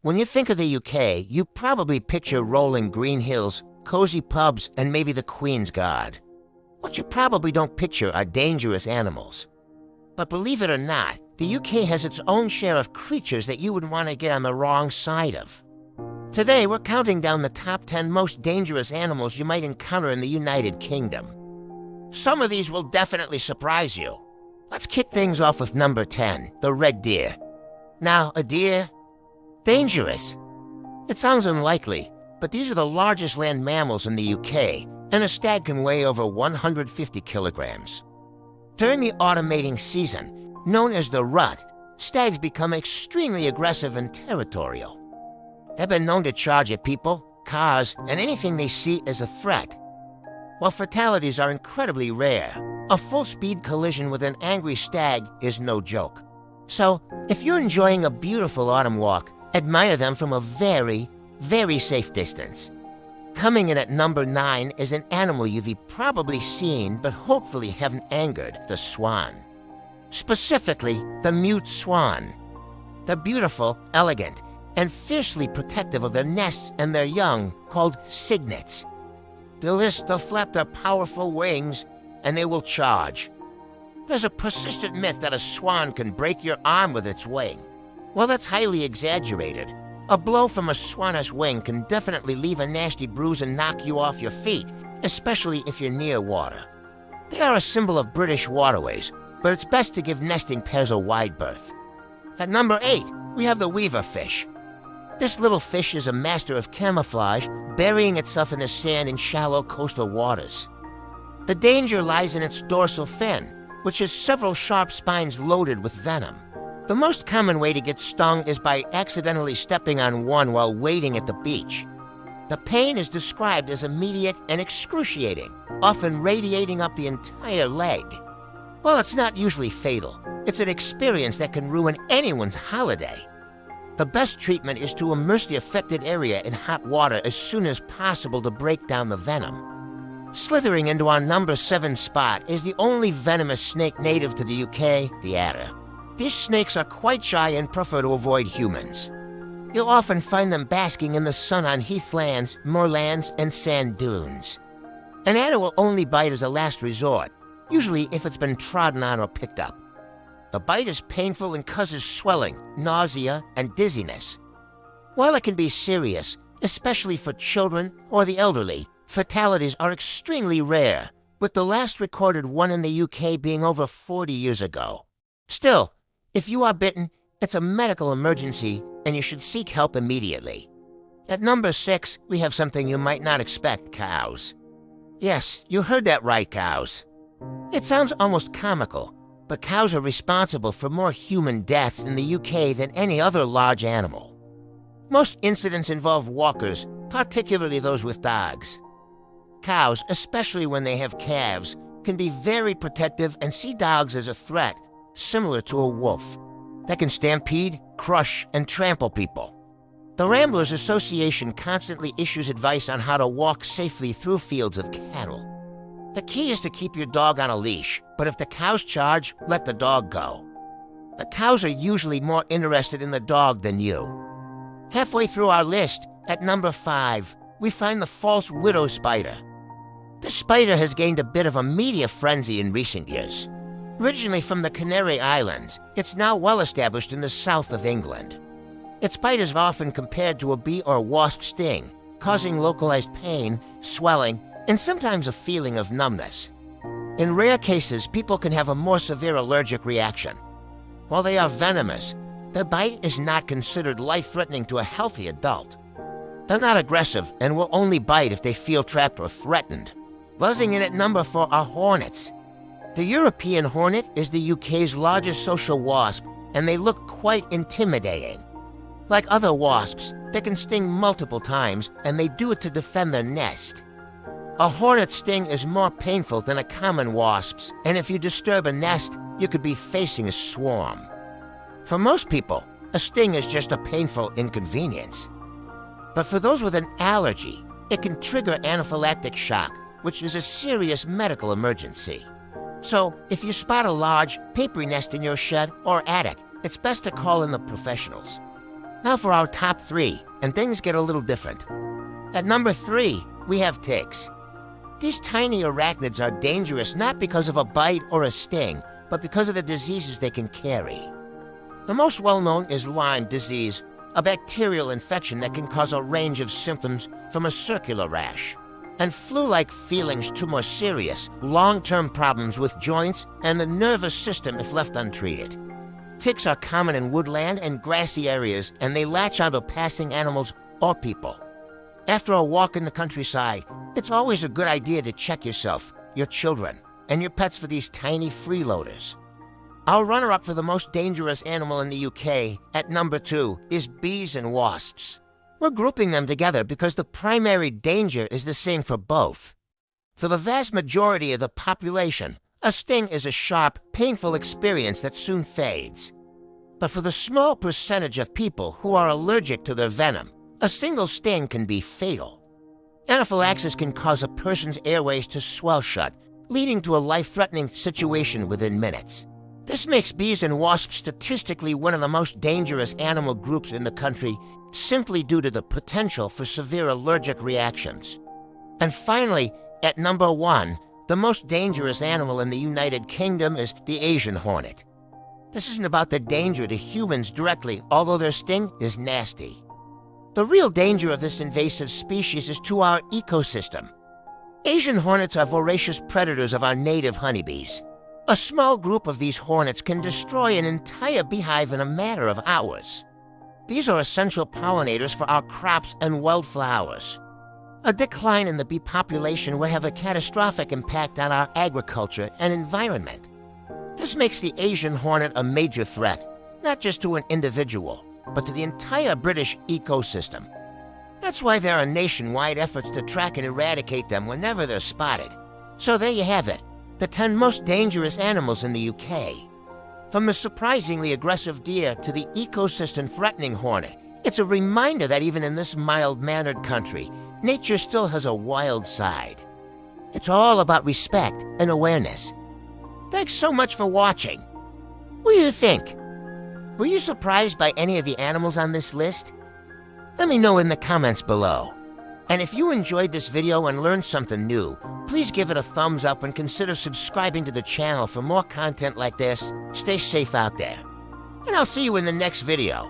When you think of the UK, you probably picture rolling green hills, cozy pubs, and maybe the Queen's Guard. What you probably don't picture are dangerous animals. But believe it or not, the UK has its own share of creatures that you would want to get on the wrong side of. Today, we're counting down the top 10 most dangerous animals you might encounter in the United Kingdom. Some of these will definitely surprise you. Let's kick things off with number 10, the red deer. Now, a deer? Dangerous. It sounds unlikely, but these are the largest land mammals in the UK, and a stag can weigh over 150 kilograms. During the autumn mating season, known as the rut, stags become extremely aggressive and territorial. They've been known to charge at people, cars, and anything they see as a threat. While fatalities are incredibly rare, a full-speed collision with an angry stag is no joke. So, if you're enjoying a beautiful autumn walk, admire them from a very, very safe distance. Coming in at number 9 is an animal you've probably seen but hopefully haven't angered, the swan. Specifically, the mute swan. They're beautiful, elegant, and fiercely protective of their nests and their young, called cygnets. They'll flap their powerful wings, and they will charge. There's a persistent myth that a swan can break your arm with its wing. Well, that's highly exaggerated. A blow from a swan's wing can definitely leave a nasty bruise and knock you off your feet, especially if you're near water. They are a symbol of British waterways, but it's best to give nesting pairs a wide berth. At number 8, we have the weaver fish. This little fish is a master of camouflage, burying itself in the sand in shallow coastal waters. The danger lies in its dorsal fin, which has several sharp spines loaded with venom. The most common way to get stung is by accidentally stepping on one while wading at the beach. The pain is described as immediate and excruciating, often radiating up the entire leg. While it's not usually fatal, it's an experience that can ruin anyone's holiday. The best treatment is to immerse the affected area in hot water as soon as possible to break down the venom. Slithering into our number 7 spot is the only venomous snake native to the UK, the adder. These snakes are quite shy and prefer to avoid humans. You'll often find them basking in the sun on heathlands, moorlands, and sand dunes. An adder will only bite as a last resort, usually if it's been trodden on or picked up. The bite is painful and causes swelling, nausea, and dizziness. While it can be serious, especially for children or the elderly, fatalities are extremely rare, with the last recorded one in the UK being over 40 years ago. Still, if you are bitten, it's a medical emergency and you should seek help immediately. At number 6, we have something you might not expect, cows. Yes, you heard that right, cows. It sounds almost comical, but cows are responsible for more human deaths in the UK than any other large animal. Most incidents involve walkers, particularly those with dogs. Cows, especially when they have calves, can be very protective and see dogs as a threat, similar to a wolf, that can stampede, crush, and trample people. The Ramblers Association constantly issues advice on how to walk safely through fields of cattle. The key is to keep your dog on a leash, but if the cows charge, let the dog go. The cows are usually more interested in the dog than you. Halfway through our list, at number 5, we find the false widow spider. This spider has gained a bit of a media frenzy in recent years. Originally from the Canary Islands, it's now well established in the south of England. Its bite is often compared to a bee or wasp sting, causing localized pain, swelling, and sometimes a feeling of numbness. In rare cases, people can have a more severe allergic reaction. While they are venomous, their bite is not considered life-threatening to a healthy adult. They're not aggressive and will only bite if they feel trapped or threatened. Buzzing in at number 4 are hornets. The European hornet is the UK's largest social wasp, and they look quite intimidating. Like other wasps, they can sting multiple times, and they do it to defend their nest. A hornet sting is more painful than a common wasp's, and if you disturb a nest, you could be facing a swarm. For most people, a sting is just a painful inconvenience. But for those with an allergy, it can trigger anaphylactic shock, which is a serious medical emergency. So, if you spot a large, papery nest in your shed or attic, it's best to call in the professionals. Now for our top 3, and things get a little different. At number 3, we have ticks. These tiny arachnids are dangerous not because of a bite or a sting, but because of the diseases they can carry. The most well-known is Lyme disease, a bacterial infection that can cause a range of symptoms from a circular rash, and flu-like feelings to more serious, long-term problems with joints and the nervous system if left untreated. Ticks are common in woodland and grassy areas, and they latch onto passing animals or people. After a walk in the countryside, it's always a good idea to check yourself, your children, and your pets for these tiny freeloaders. Our runner-up for the most dangerous animal in the UK, at number 2, is bees and wasps. We're grouping them together because the primary danger is the same for both. For the vast majority of the population, a sting is a sharp, painful experience that soon fades. But for the small percentage of people who are allergic to their venom, a single sting can be fatal. Anaphylaxis can cause a person's airways to swell shut, leading to a life-threatening situation within minutes. This makes bees and wasps statistically one of the most dangerous animal groups in the country, simply due to the potential for severe allergic reactions. And finally, at number 1, the most dangerous animal in the United Kingdom is the Asian hornet. This isn't about the danger to humans directly, although their sting is nasty. The real danger of this invasive species is to our ecosystem. Asian hornets are voracious predators of our native honeybees. A small group of these hornets can destroy an entire beehive in a matter of hours. These are essential pollinators for our crops and wildflowers. A decline in the bee population would have a catastrophic impact on our agriculture and environment. This makes the Asian hornet a major threat, not just to an individual, but to the entire British ecosystem. That's why there are nationwide efforts to track and eradicate them whenever they're spotted. So there you have it, the 10 most dangerous animals in the UK. From the surprisingly aggressive deer to the ecosystem-threatening hornet, it's a reminder that even in this mild-mannered country, nature still has a wild side. It's all about respect and awareness. Thanks so much for watching. What do you think? Were you surprised by any of the animals on this list? Let me know in the comments below. And if you enjoyed this video and learned something new, please give it a thumbs up and consider subscribing to the channel for more content like this. Stay safe out there. And I'll see you in the next video.